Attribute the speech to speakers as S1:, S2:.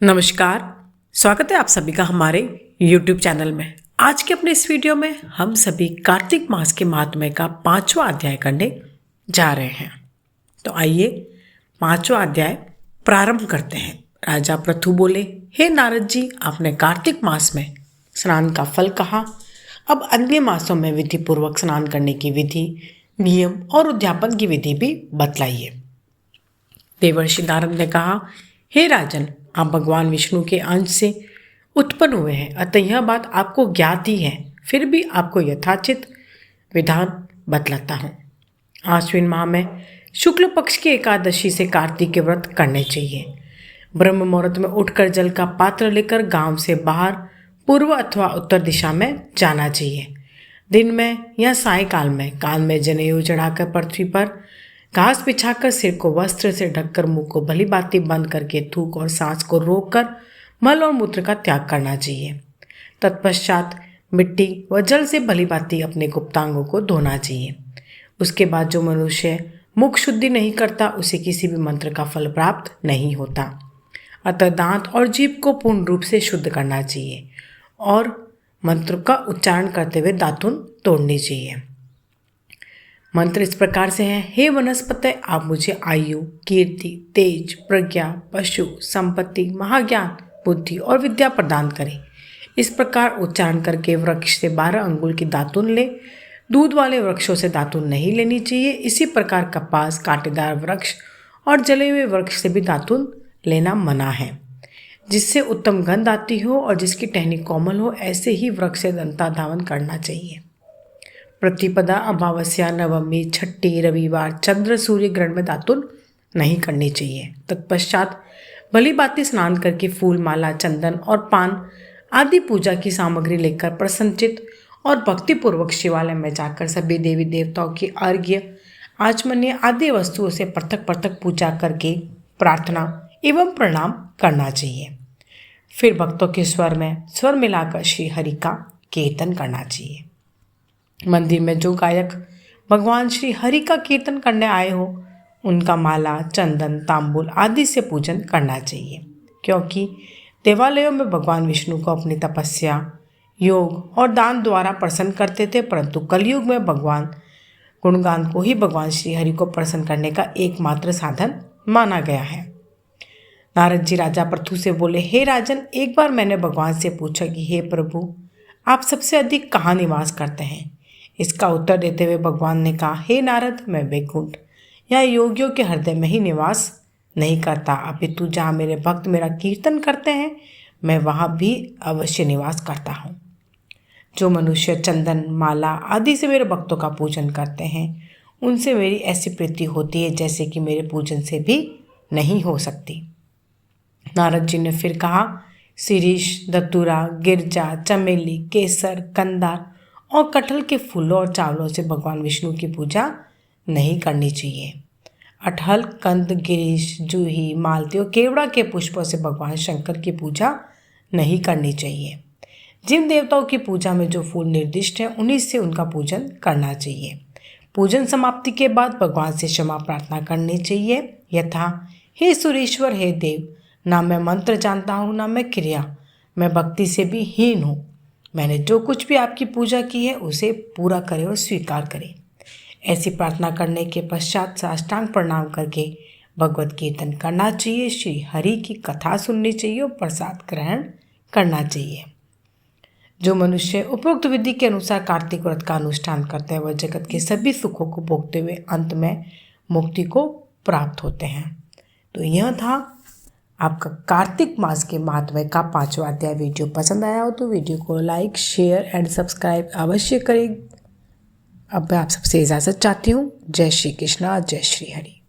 S1: नमस्कार। स्वागत है आप सभी का हमारे YouTube चैनल में। आज के अपने इस वीडियो में हम सभी कार्तिक मास के महात्म्य का 5वां अध्याय करने जा रहे हैं। तो आइए 5वां अध्याय प्रारंभ करते हैं। राजा पृथु बोले, हे नारद जी, आपने कार्तिक मास में स्नान का फल कहा, अब अन्य मासों में विधि पूर्वक स्नान करने की विधि, नियम और उद्यापन की विधि भी बतलाइए। देवर्षि नारद ने कहा, हे राजन, आप भगवान विष्णु के अंश से उत्पन्न हुए हैं, अतः यह बात आपको ज्ञात ही है, फिर भी आपको यथाचित विधान बतलाता हूँ। आश्विन माह में शुक्ल पक्ष की एकादशी से कार्तिक के व्रत करने चाहिए। ब्रह्म मुहूर्त में उठकर जल का पात्र लेकर गांव से बाहर पूर्व अथवा उत्तर दिशा में जाना चाहिए। दिन में या सायकाल में कान में जनेऊ चढ़ाकर पृथ्वी पर घास बिछाकर सिर को वस्त्र से ढककर मुंह को भली भांति बंद करके थूक और सांस को रोककर मल और मूत्र का त्याग करना चाहिए। तत्पश्चात मिट्टी व जल से भली भांति अपने गुप्तांगों को धोना चाहिए। उसके बाद जो मनुष्य मुख शुद्धि नहीं करता उसे किसी भी मंत्र का फल प्राप्त नहीं होता। अतः दांत और जीभ को पूर्ण रूप से शुद्ध करना चाहिए और मंत्र का उच्चारण करते हुए दातुन तोड़नी चाहिए। मंत्र इस प्रकार से है, हे वनस्पते, आप मुझे आयु, कीर्ति, तेज, प्रज्ञा, पशु, संपत्ति, महाज्ञान, बुद्धि और विद्या प्रदान करें। इस प्रकार उच्चारण करके वृक्ष से 12 अंगुल की दातुन ले। दूध वाले वृक्षों से दातुन नहीं लेनी चाहिए। इसी प्रकार कपास, कांटेदार वृक्ष और जले हुए वृक्ष से भी दातुन लेना मना है। जिससे उत्तम गंध आती हो और जिसकी टहनी कोमल हो, ऐसे ही वृक्ष से दंता धावन करना चाहिए। प्रतिपदा, अमावस्या, नवमी, छठी, रविवार, चंद्र सूर्य ग्रहण में दातुन नहीं करनी चाहिए। तत्पश्चात भली भांति स्नान करके फूल, माला, चंदन और पान आदि पूजा की सामग्री लेकर प्रसन्नचित और भक्तिपूर्वक शिवालय में जाकर सभी देवी देवताओं की अर्घ्य, आचमन्य आदि वस्तुओं से पृथक पृथक पूजा करके प्रार्थना एवं प्रणाम करना चाहिए। फिर भक्तों के स्वर में स्वर मिलाकर श्री हरि का कीर्तन करना चाहिए। मंदिर में जो गायक भगवान श्री हरि का कीर्तन करने आए हो, उनका माला, चंदन, तांबुल आदि से पूजन करना चाहिए, क्योंकि देवालयों में भगवान विष्णु को अपनी तपस्या, योग और दान द्वारा प्रसन्न करते थे, परंतु कलयुग में भगवान गुणगान को ही भगवान श्री हरि को प्रसन्न करने का एकमात्र साधन माना गया है। नारद जी राजा पृथु से बोले, हे राजन, एक बार मैंने भगवान से पूछा कि हे प्रभु, आप सबसे अधिक कहाँ निवास करते हैं? इसका उत्तर देते हुए भगवान ने कहा, हे नारद, मैं वैकुंठ या योगियों के हृदय में ही निवास नहीं करता, अपितु जहाँ मेरे भक्त मेरा कीर्तन करते हैं, मैं वहाँ भी अवश्य निवास करता हूँ। जो मनुष्य चंदन, माला आदि से मेरे भक्तों का पूजन करते हैं, उनसे मेरी ऐसी प्रीति होती है जैसे कि मेरे पूजन से भी नहीं हो सकती। नारद जी ने फिर कहा, शिरीष, धतूरा, गिरजा, चमेली, केसर, कंदार और कटहल के फूलों और चावलों से भगवान विष्णु की पूजा नहीं करनी चाहिए। अटहल, कंद, गिरीश, जूही, मालती और केवड़ा के पुष्पों से भगवान शंकर की पूजा नहीं करनी चाहिए। जिन देवताओं की पूजा में जो फूल निर्दिष्ट हैं, उन्हीं से उनका पूजन करना चाहिए। पूजन समाप्ति के बाद भगवान से क्षमा प्रार्थना करनी चाहिए, यथा, हे सुरेश्वर, हे देव, ना मैं मंत्र जानता हूँ, ना मैं क्रिया, मैं भक्ति से भी हीन हूँ। मैंने जो कुछ भी आपकी पूजा की है उसे पूरा करें और स्वीकार करें। ऐसी प्रार्थना करने के पश्चात साष्टांग प्रणाम करके भगवत कीर्तन करना चाहिए, श्री हरि की कथा सुननी चाहिए और प्रसाद ग्रहण करना चाहिए। जो मनुष्य उपरोक्त विधि के अनुसार कार्तिक व्रत का अनुष्ठान करते हैं, वह जगत के सभी सुखों को भोगते हुए अंत में मुक्ति को प्राप्त होते हैं। तो यह था आपका कार्तिक मास के महात्म्य का 5वां अध्याय। वीडियो पसंद आया हो तो वीडियो को लाइक, शेयर एंड सब्सक्राइब अवश्य करें। अब मैं आप सबसे इजाज़त चाहती हूँ। जय श्री कृष्णा, जय श्री हरि।